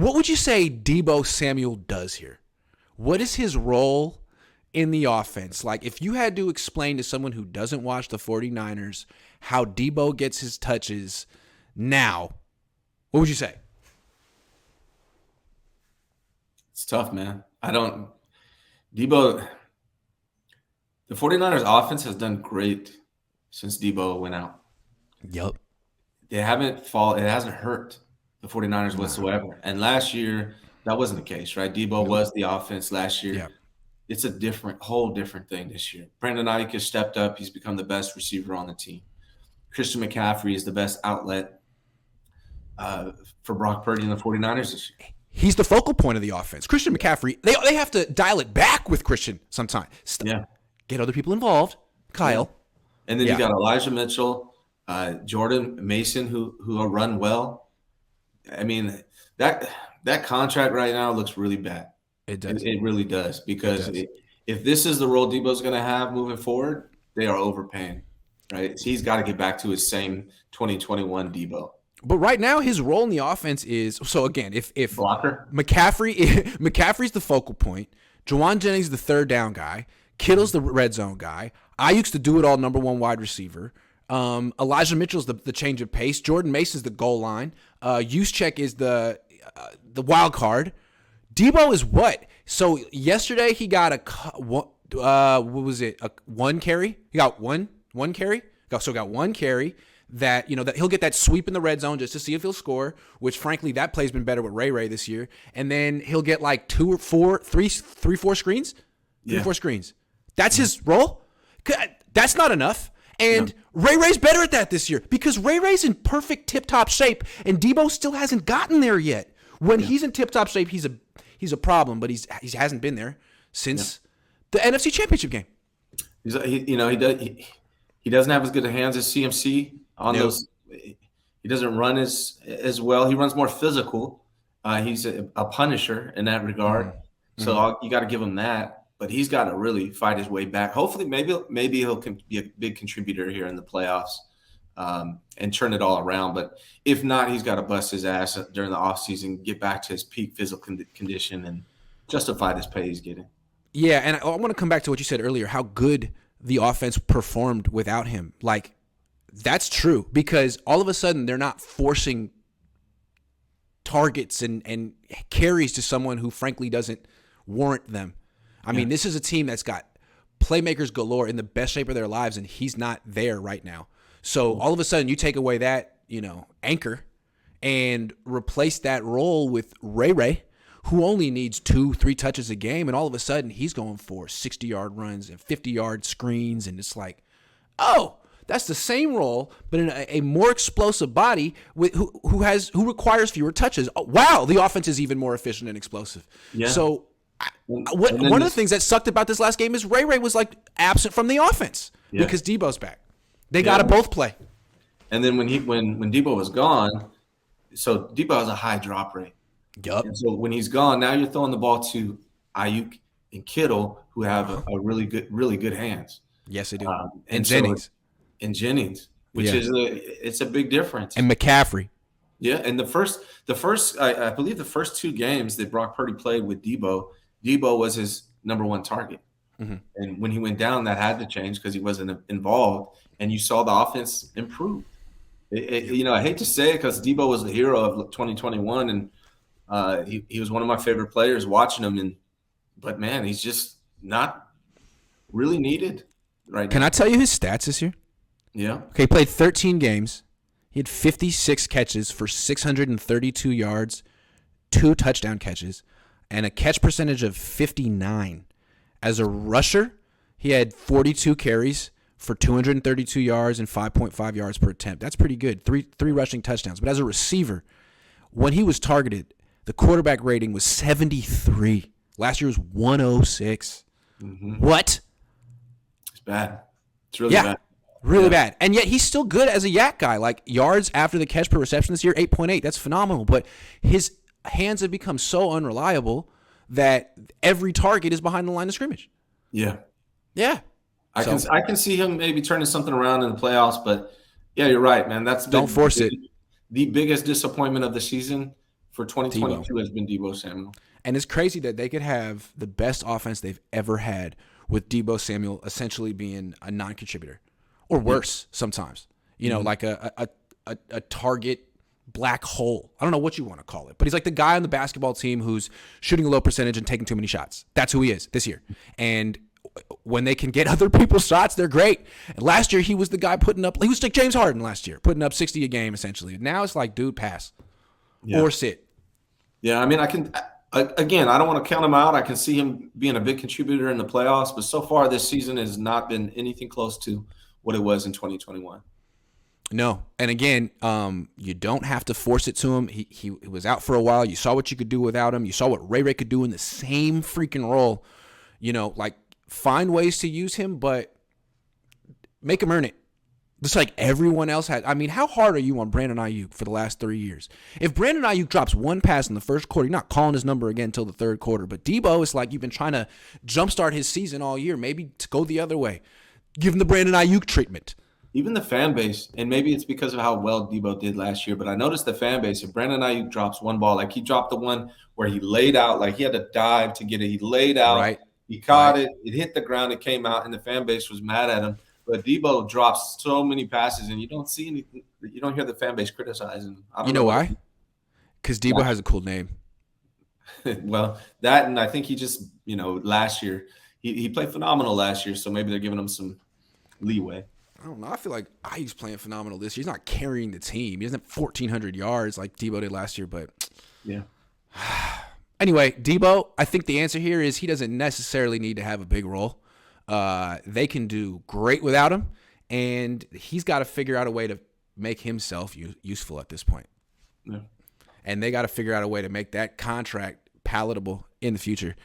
What would you say Deebo Samuel does here? What is his role in the offense? Like, if you had to explain to someone who doesn't watch the 49ers how Deebo gets his touches now, what would you say? It's tough, man. Deebo, the 49ers offense has done great since Deebo went out. Yep. It hasn't hurt the 49ers whatsoever. And last year, that wasn't the case, right? Deebo was the offense last year. Yep. It's a whole different thing this year. Brandon Ayuk has stepped up. He's become the best receiver on the team. Christian McCaffrey is the best outlet for Brock Purdy and the 49ers this year. He's the focal point of the offense. Christian McCaffrey, they have to dial it back with Christian sometimes. Yeah. Get other people involved. Kyle. Yeah. And then you got Elijah Mitchell, Jordan Mason, who run well. I mean, that contract right now looks really bad. It does. It really does, because if this is the role Deebo's going to have moving forward, they are overpaying, right? So he's got to get back to his same 2021 Deebo. But right now, his role in the offense is, so again, if blocker, McCaffrey's the focal point, Juwan Jennings the third down guy, Kittle's the red zone guy, Ayuk's the do-it-all number one wide receiver, Elijah Mitchell's the change of pace, Jordan Mason's the goal line, Juszczyk is the wild card. Deebo is what? So yesterday he got one carry? He got one carry? So got one carry. That he'll get that sweep in the red zone just to see if he'll score, which frankly that play's been better with Ray this year. And then he'll get like three, four screens. Four screens. That's his role. That's not enough. And Ray's better at that this year because Ray's in perfect tip-top shape, and Deebo still hasn't gotten there yet. When he's in tip-top shape, he's a problem, but he hasn't been there since the NFC Championship game. He doesn't have as good a hands as CMC. On those, he doesn't run as well. He runs more physical. He's a punisher in that regard. Mm-hmm. So you got to give him that. But he's got to really fight his way back. Hopefully, maybe he'll be a big contributor here in the playoffs and turn it all around. But if not, he's got to bust his ass during the offseason, get back to his peak physical condition, and justify this pay he's getting. Yeah, and I want to come back to what you said earlier, how good the offense performed without him. Like, that's true, because all of a sudden they're not forcing targets and carries to someone who frankly doesn't warrant them. I mean, this is a team that's got playmakers galore in the best shape of their lives, and he's not there right now. So all of a sudden you take away that, anchor and replace that role with Ray, who only needs 2-3 touches a game, and all of a sudden he's going for 60-yard runs and 50-yard screens, and it's like, oh, that's the same role, but in a more explosive body who requires fewer touches. Oh, wow, the offense is even more efficient and explosive. Yeah. So one of the things that sucked about this last game is Ray was like absent from the offense because Deebo's back. They got to both play. And then when Deebo was gone, so Deebo has a high drop rate. Yup. And so when he's gone, now you're throwing the ball to Ayuk and Kittle, who have a really good hands. Yes, they do. And Jennings. Which is it's a big difference. And McCaffrey. Yeah, and I believe the first two games that Brock Purdy played with Deebo was his number one target. Mm-hmm. And when he went down, that had to change because he wasn't involved, and you saw the offense improve. I hate to say it because Deebo was the hero of 2021, and he was one of my favorite players watching him. But man, he's just not really needed right now. Can I tell you his stats this year? Yeah. Okay, he played 13 games. He had 56 catches for 632 yards, 2 touchdown catches, and a catch percentage of 59. As a rusher, he had 42 carries for 232 yards and 5.5 yards per attempt. That's pretty good. Three rushing touchdowns. But as a receiver, when he was targeted, the quarterback rating was 73. Last year was 106. Mm-hmm. What? It's bad. It's really bad. Really bad. And yet he's still good as a yak guy. Like yards after the catch per reception this year, 8.8. That's phenomenal. But his hands have become so unreliable that every target is behind the line of scrimmage. Yeah. Yeah. I can see him maybe turning something around in the playoffs, but yeah, you're right, man. Don't force it. The biggest disappointment of the season for 2022 has been Deebo Samuel. And it's crazy that they could have the best offense they've ever had with Deebo Samuel essentially being a non-contributor or worse sometimes. Like a target black hole. I don't know what you want to call it, but he's like the guy on the basketball team who's shooting a low percentage and taking too many shots. That's who he is this year. And when they can get other people's shots, they're great. And last year, he was the guy he was like James Harden last year, putting up 60 a game essentially. Now it's like, dude, pass or sit. Yeah, I mean, again, I don't want to count him out. I can see him being a big contributor in the playoffs, but so far this season has not been anything close to what it was in 2021. No. And again, you don't have to force it to him. He was out for a while. You saw what you could do without him. You saw what Ray could do in the same freaking role. Like find ways to use him, but make him earn it. Just like everyone else has. I mean, how hard are you on Brandon Ayuk for the last 3 years? If Brandon Ayuk drops one pass in the first quarter, you're not calling his number again until the third quarter. But Deebo is like you've been trying to jumpstart his season all year, maybe to go the other way. Give him the Brandon Ayuk treatment. Even the fan base, and maybe it's because of how well Deebo did last year, but I noticed the fan base, if Brandon Ayuk drops one ball, like he dropped the one where he laid out, like he had to dive to get it. He laid out, right. He caught it, it hit the ground, it came out, and the fan base was mad at him. But Deebo drops so many passes, and you don't see anything. You don't hear the fan base criticizing him. You know why? Because Deebo has a cool name. Well, that, and I think he just, last year, he played phenomenal last year, so maybe they're giving him some leeway. I don't know. I feel like Ayuk's playing phenomenal this year. He's not carrying the team. He doesn't have 1,400 yards like Deebo did last year, but yeah. Anyway, Deebo, I think the answer here is he doesn't necessarily need to have a big role. They can do great without him, and he's got to figure out a way to make himself useful at this point. Yeah. And they got to figure out a way to make that contract palatable in the future.